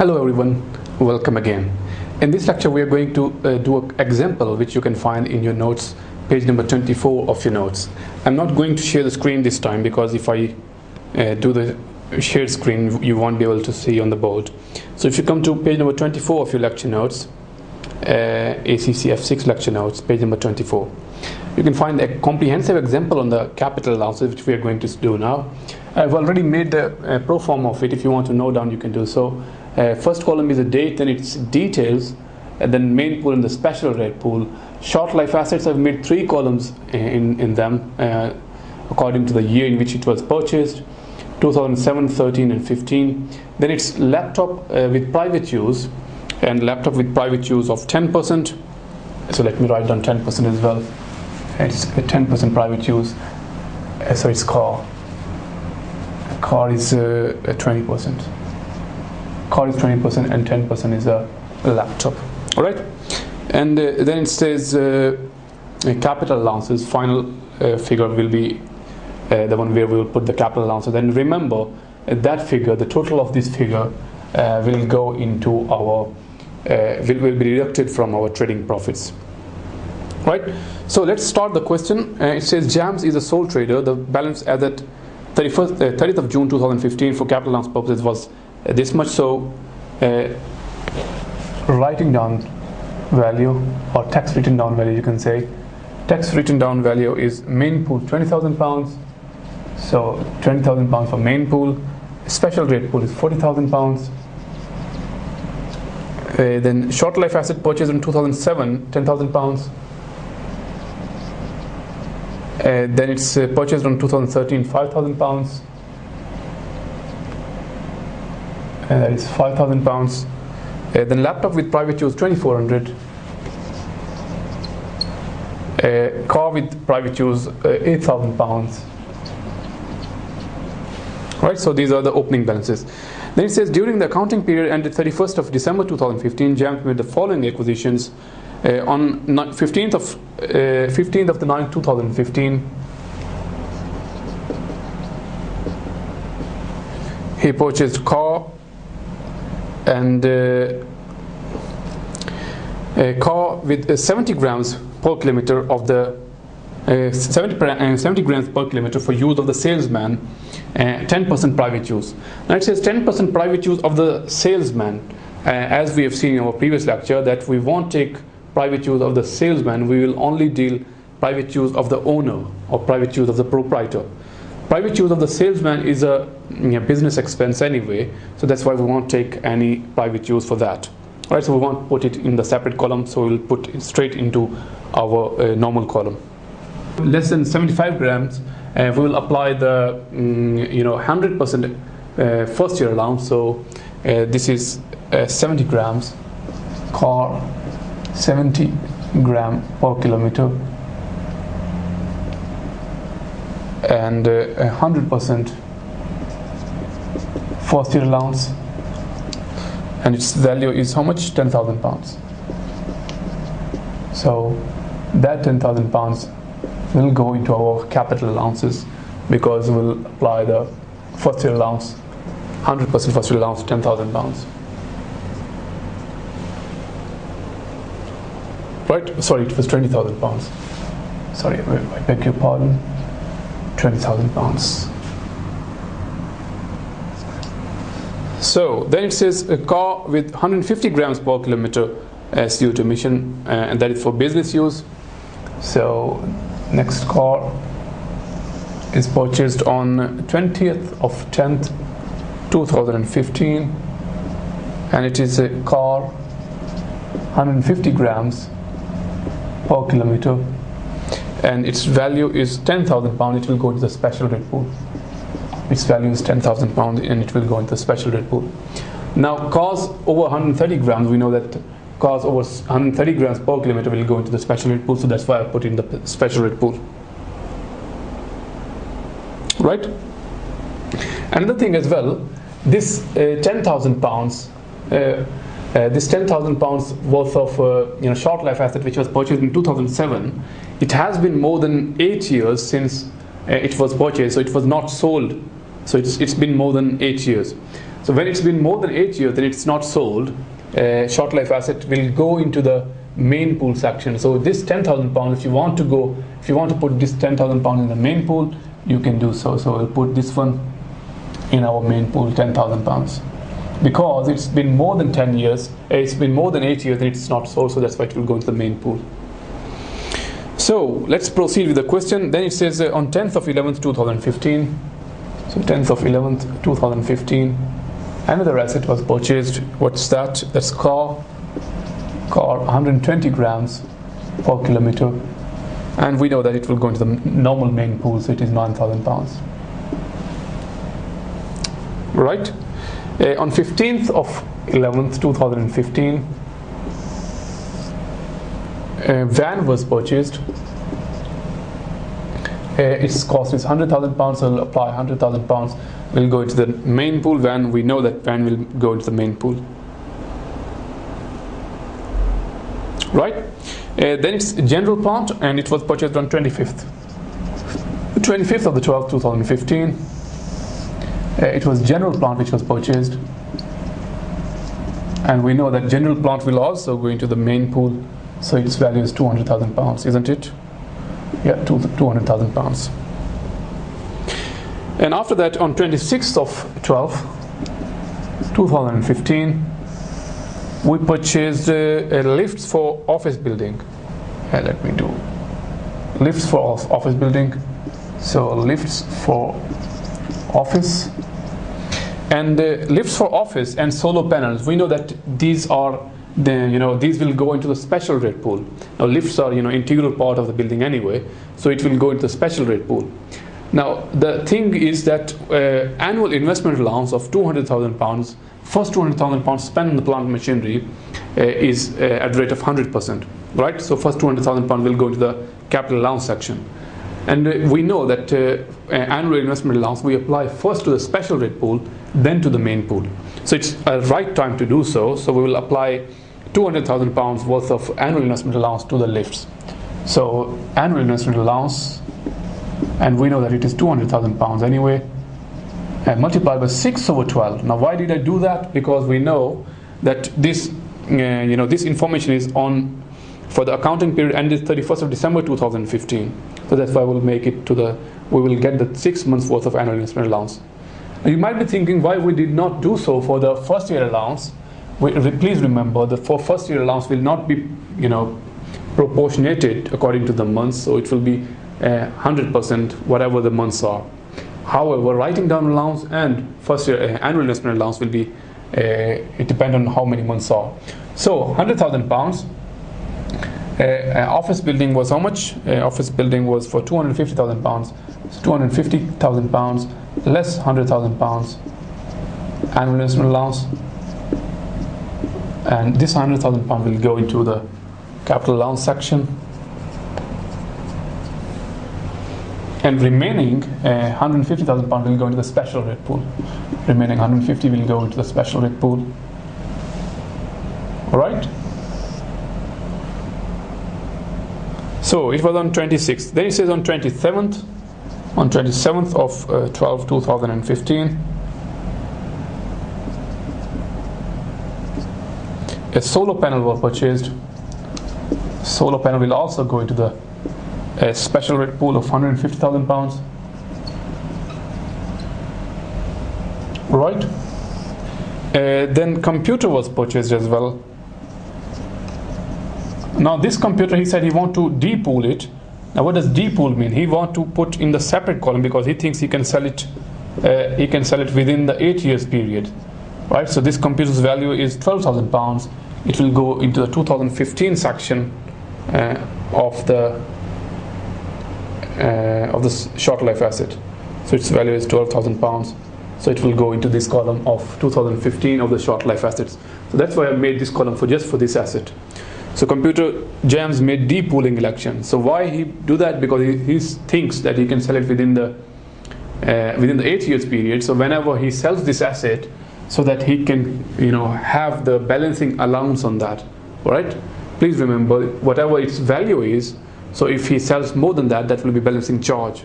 Hello everyone, welcome again. In this lecture we are going to do an example which you can find in your notes, page number 24 of your notes. I'm not going to share the screen this time because if I do the shared screen you won't be able to see on the board. So if you come to page number 24 of your lecture notes, ACC F6 lecture notes, page number 24, you can find a comprehensive example on the capital allowances which we are going to do now. I've already made the pro forma of it. If you want to note down you can do so. First column is the date, then its details, and then main pool and the special rate pool. Short life assets, I've made 3 columns in them according to the year in which it was purchased, 2007, 13 and 15. Then it's laptop with private use, and laptop with private use of 10%. So let me write down 10% as well. It's a 10% private use. So it's car. Car is 20%. Car is 20% and 10% is a laptop. All right, and then it says capital allowances. Final figure will be the one where we will put the capital allowances. Then remember that figure, the total of this figure will go into our will be deducted from our trading profits. Right. So let's start the question. It says Jams is a sole trader. The balance as at 30th of June 2015 for capital allowance purposes was this much. So writing down value, or tax written down value, you can say tax written down value is main pool £20,000. So £20,000 for main pool. Special rate pool is £40,000. Then short life asset purchased in 2007, £10,000. Then it's purchased on 2013, £5,000. That is £5,000. Then laptop with private use 2,400. Car with private use £8,000. Right. So these are the opening balances. Then it says during the accounting period ended 31st of December 2015, Jams made the following acquisitions. On 15th of the 9th 2015, he purchased car and a car with 70 grams per kilometer of the 70 grams per kilometer for use of the salesman, 10% private use. Now it says 10% private use of the salesman. As we have seen in our previous lecture, that we won't take private use of the salesman, we will only deal private use of the owner or private use of the proprietor. Private use of the salesman is a business expense anyway, so that's why we won't take any private use for that. Alright, so we won't put it in the separate column, so we'll put it straight into our normal column. Less than 75 grams, we will apply the 100% first year allowance. So this is 70 grams, car 70 gram per kilometer, and 100% first year allowance, and its value is how much? £10,000. So that £10,000 will go into our capital allowances because we'll apply the first year allowance, 100% first year allowance, £10,000. Right? Sorry, it was £20,000. Sorry, I beg your pardon. £20,000. So then it says a car with 150 grams per kilometer CO2 emission, and that is for business use. So next car is purchased on 20th of 10th 2015, and it is a car 150 grams per kilometer, and its value is £10,000. It will go into the special rate pool. Its value is £10,000 and it will go into the special rate pool. Now cars over 130 grams, we know that cars over 130 grams per kilometer will go into the special rate pool, so that's why I put in the special rate pool. Right. Another thing as well, this £10,000 this £10,000 worth of short life asset which was purchased in 2007, it has been more than 8 years since it was purchased, so it was not sold. So it's been more than 8 years. So when it's been more than 8 years, then it's not sold. Short life asset will go into the main pool section. So this £10,000, if you want to put this £10,000 in the main pool, you can do so. So we'll put this one in our main pool, £10,000, because it's been more than 10 years. It's been more than 8 years, and it's not sold. So that's why it will go into the main pool. So let's proceed with the question. Then it says on 10th of 11th 2015. So 10th of 11th 2015, another asset was purchased. What's that? That's car 120 grams per kilometer, and we know that it will go into the normal main pool, so it is £9,000. Right? On 15th of 11th 2015, a van was purchased. Its cost is £100,000, so we'll apply £100,000 will go into the main pool. Van, we know that van will go into the main pool. Right? Then it's general plant, and it was purchased on 25th. The 25th of the 12th 2015. It was general plant which was purchased, and we know that general plant will also go into the main pool, so its value is £200,000, isn't it? Yeah, £200,000. And after that, on 26th of 12th 2015, we purchased lifts for office building. Let me do lifts for office building. So lifts for office, and lifts for office and solar panels. We know that these are these will go into the special rate pool. Now lifts are integral part of the building anyway, so it will go into the special rate pool. Now the thing is that annual investment allowance of £200,000, first £200,000 spent on the plant machinery is at the rate of 100%. Right? So first £200,000 will go into the capital allowance section. And we know that annual investment allowance we apply first to the special rate pool, then to the main pool. So it's a right time to do so. So we will apply £200,000 worth of annual investment allowance to the lifts. So annual investment allowance, and we know that it is £200,000 anyway, and multiplied by 6/12. Now why did I do that? Because we know that this this information is on for the accounting period ended 31st of December 2015. So that's why we'll make it to we will get the 6 months worth of annual investment allowance. Now you might be thinking why we did not do so for the first year allowance. Please remember that for first year allowance will not be proportionated according to the months, so it will be 100% whatever the months are. However, writing down allowance and first year annual investment allowance will be it depends on how many months are. So £100,000. Office building was how much? Office building was for £250,000. So £250,000 less £100,000 annual investment allowance, and this £100,000 will go into the capital allowance section, and remaining £150,000 will go into the special rate pool. Remaining 150 will go into the special rate pool. All right. So it was on 26th. Then it says on 27th of 12 2015, a solar panel was purchased. Solar panel will also go into the special rate pool of £150,000. Right. Then computer was purchased as well. Now this computer, he said he want to depool it. Now what does depool mean? He want to put in the separate column because he thinks he can sell it. He can sell it within the 8 years period, right? So this computer's value is £12,000. It will go into the 2015 section of the short life asset. So its value is £12,000. So it will go into this column of 2015 of the short life assets. So that's why I made this column just for this asset. So computer James made depooling election. So why he do that? Because he thinks that he can sell it within the 8 years period. So whenever he sells this asset, so that he can have the balancing allowance on that. All right. Please remember whatever its value is. So if he sells more than that, that will be balancing charge.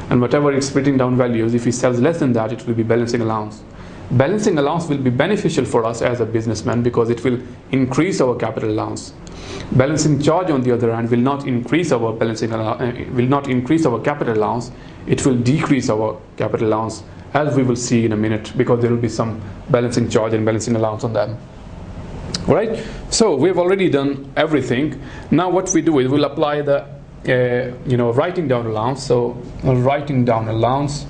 And whatever its written down values, if he sells less than that, it will be balancing allowance. Balancing allowance will be beneficial for us as a businessman because it will increase our capital allowance. Balancing charge, on the other hand, will not increase our capital allowance. It will decrease our capital allowance, as we will see in a minute, because there will be some balancing charge and balancing allowance on them. Right? So we've already done everything. Now what we do is we'll apply the writing down allowance. So writing down allowance,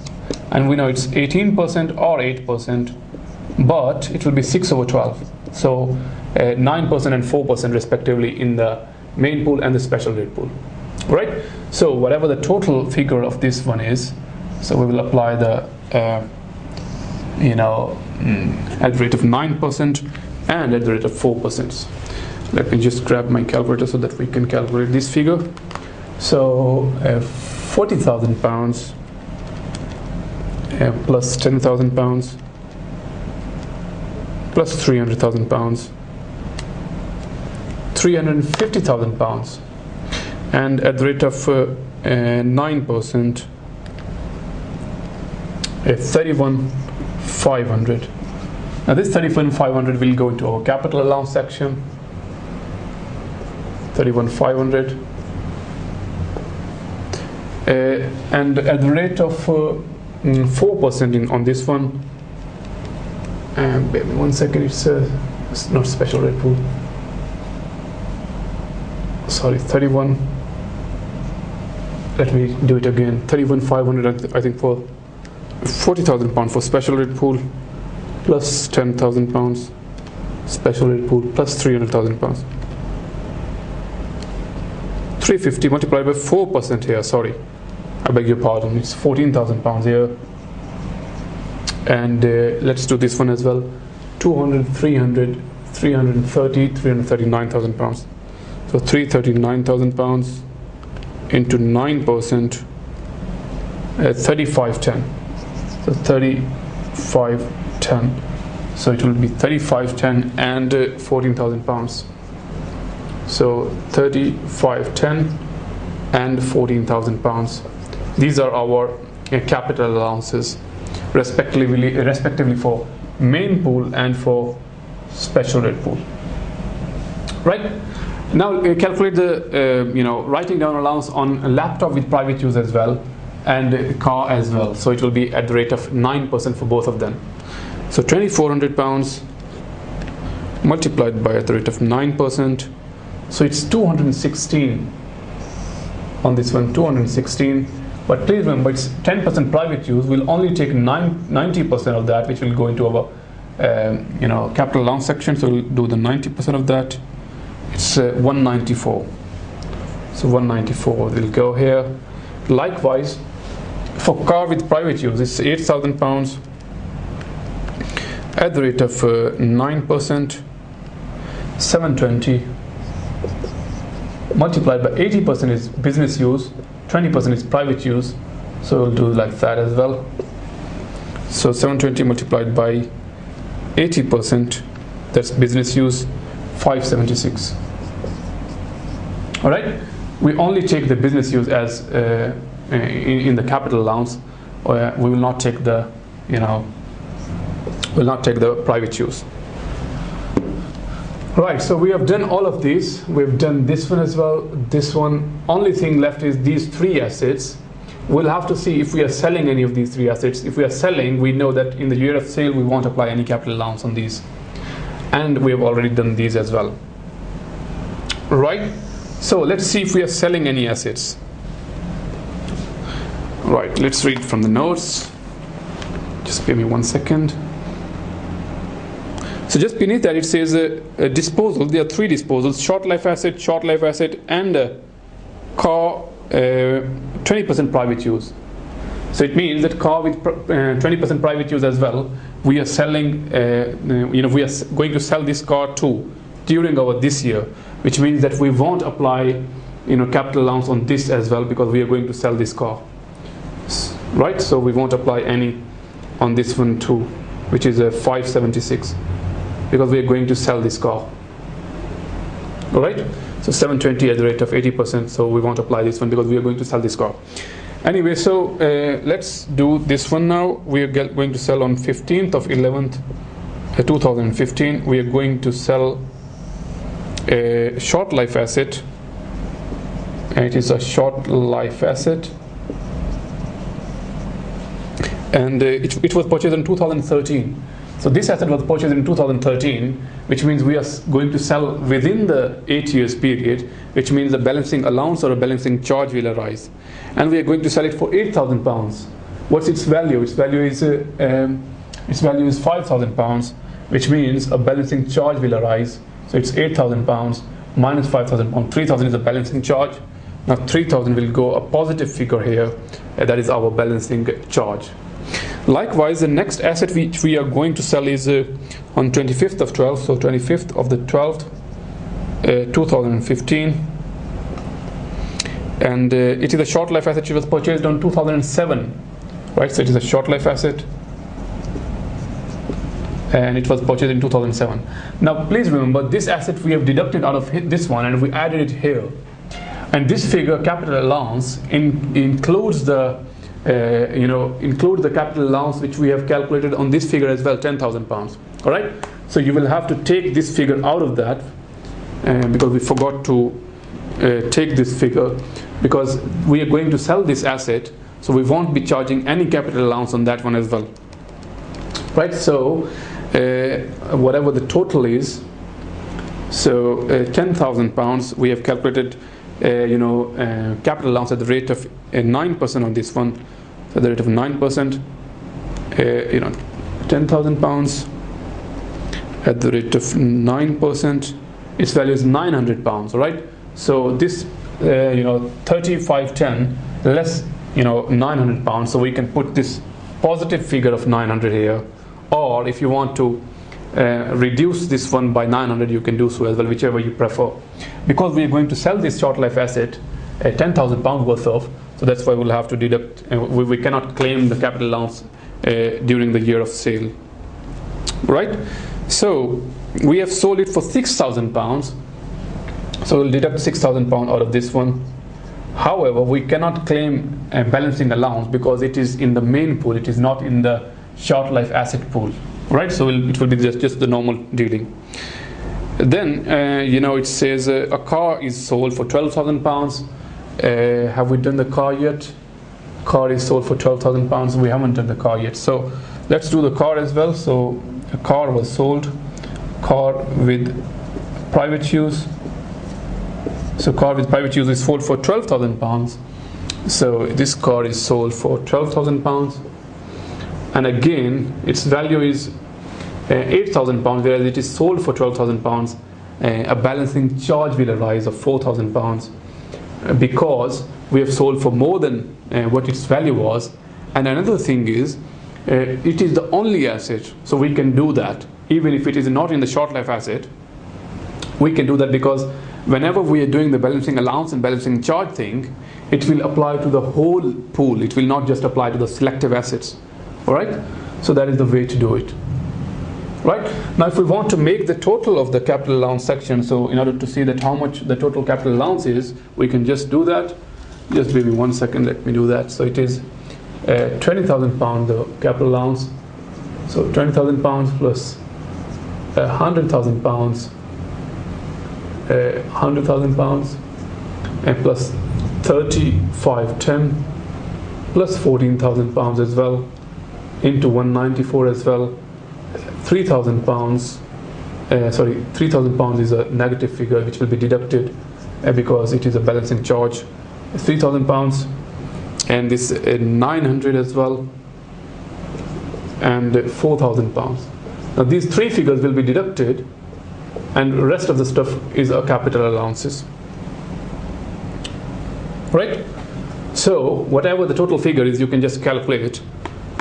and we know it's 18% or 8%, but it will be 6/12. So 9% and 4% respectively in the main pool and the special rate pool. Right? So whatever the total figure of this one is, so we will apply the at the rate of 9% and at the rate of 4%. Let me just grab my calculator so that we can calculate this figure. So 40,000 pounds plus 10,000 pounds plus 300,000 pounds, 350,000 pounds, and at the rate of 9%, 31,500. Now this 31,500 will go into our capital allowance section. 31,500, and at the rate of 4% on this one. Bear me 1 second. It's not special rate pool. Sorry, 31. Let me do it again. 31,500. I think for 40,000 pounds for special rate pool, plus 10,000 pounds special rate pool, plus 300,000 pounds. 350 multiplied by 4% here. Sorry, I beg your pardon. It's 14,000 pounds here. And let's do this one as well. 200, 300, 330, 339,000 pounds. So 339,000 pounds into 9%, 3510. So 3510. So it will be 3510 and 14,000 pounds. So 3510 and 14,000 pounds. These are our capital allowances, respectively for main pool and for special rate pool. Right? Now calculate the writing down allowance on a laptop with private use as well, and a car as well. So it will be at the rate of 9% for both of them. So 2,400 pounds multiplied by at the rate of 9%. So it's 216 on this one, 216. But please remember, it's 10% private use. We'll only take 90% of that, which will go into our capital allowance section. So we'll do the 90% of that. It's 194. So 194 will go here. Likewise, for car with private use, it's 8,000 pounds at the rate of 9%, 720 multiplied by 80% is business use, 20% is private use. So we'll do like that as well. So 720 multiplied by 80%, that's business use, 576. All right, we only take the business use as in the capital allowance. We will not take the private use. Right, so we have done all of these. We've done this one as well, this one. Only thing left is these three assets. We'll have to see if we are selling any of these three assets. If we are selling, we know that in the year of sale we won't apply any capital allowance on these, and we have already done these as well. Right, so let's see if we are selling any assets. Right, let's read from the notes. Just give me 1 second. So just beneath that it says disposal. There are three disposals: short life asset, and car 20% private use. So it means that car with 20% private use as well, we are selling. We are going to sell this car too during our this year, which means that we won't apply capital allowance on this as well, because we are going to sell this car. Right? So we won't apply any on this one too, which is a 576. Because we are going to sell this car. Alright, so 720 at the rate of 80%, so we won't apply this one because we are going to sell this car. Anyway, so let's do this one now. We are going to sell on 15th of 11th 2015. We are going to sell a short life asset, and it is a short life asset, and it was purchased in 2013. So this asset was purchased in 2013, which means we are going to sell within the 8 years period, which means a balancing allowance or a balancing charge will arise, and we are going to sell it for £8,000. What's its value? Its value is £5,000, which means a balancing charge will arise. So it's £8,000 minus £5,000. 3,000 is a balancing charge. Now 3,000 will go a positive figure here. That is our balancing charge. Likewise, the next asset which we are going to sell is on 25th of 12th, so 25th of the 12th, 2015, and it is a short life asset. It was purchased on 2007, right? So it is a short life asset, and it was purchased in 2007. Now, please remember, this asset we have deducted out of this one, and we added it here. And this figure, capital allowance, includes the include the capital allowance which we have calculated on this figure as well, £10,000. All right. So you will have to take this figure out of that, because we forgot to take this figure, because we are going to sell this asset, so we won't be charging any capital allowance on that one as well. Right. So whatever the total is, so £10,000, we have calculated capital allowance at the rate of 9% on this one. So the rate of 9%, £10,000 at the rate of 9%, its value is £900, right? So this 3510 less £900, so we can put this positive figure of 900 here, or if you want to reduce this one by 900, you can do so as well, whichever you prefer, because we are going to sell this short life asset at £10,000 worth of, so that's why we'll have to deduct, we cannot claim the capital allowance during the year of sale, right? So we have sold it for £6,000, so we'll deduct £6,000 out of this one. However, we cannot claim a balancing allowance because it is in the main pool, it is not in the short life asset pool, right? So it will be just the normal dealing. Then it says a car is sold for £12,000. Have we done the car yet? Car is sold for £12,000. We haven't done the car yet, so let's do the car as well. So a car was sold, car with private use. So car with private use is sold for £12,000. So this car is sold for £12,000, and again its value is £8,000, whereas it is sold for £12,000. A balancing charge will arise of £4,000 because we have sold for more than what its value was. And another thing is, it is the only asset, so we can do that even if it is not in the short life asset. We can do that because whenever we are doing the balancing allowance and balancing charge thing, it will apply to the whole pool. It will not just apply to the selective assets. All right. So that is the way to do it. Right. Now, if we want to make the total of the capital allowance section, so in order to see that how much the total capital allowance is, we can just do that. Just give me 1 second. Let me do that. So it is £20,000 the capital allowance. So £20,000 plus £100,000, £100,000, and plus 3510 plus £14,000 as well, into 194 as well. £3,000. Sorry, £3,000 is a negative figure which will be deducted because it is a balancing charge. £3,000, and this 900 as well, and £4,000. Now these three figures will be deducted, and the rest of the stuff is our capital allowances. Right? So whatever the total figure is, you can just calculate.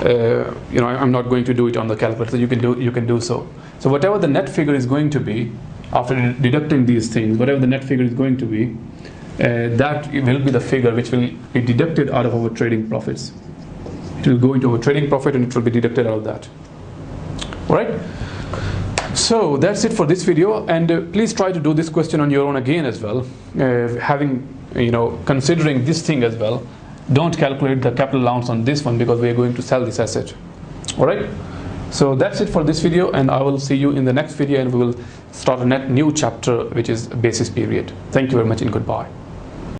I'm not going to do it on the calculator, so you can do so. So whatever the net figure is going to be after deducting these things, whatever the net figure is going to be, that will be the figure which will be deducted out of our trading profits. It will go into our trading profit and it will be deducted out of that. All right? So that's it for this video, and please try to do this question on your own again as well, considering this thing as well, don't calculate the capital allowance on this one because we are going to sell this asset. All right, so that's it for this video, and I will see you in the next video, and we will start a new chapter, which is basis period. Thank you very much and goodbye.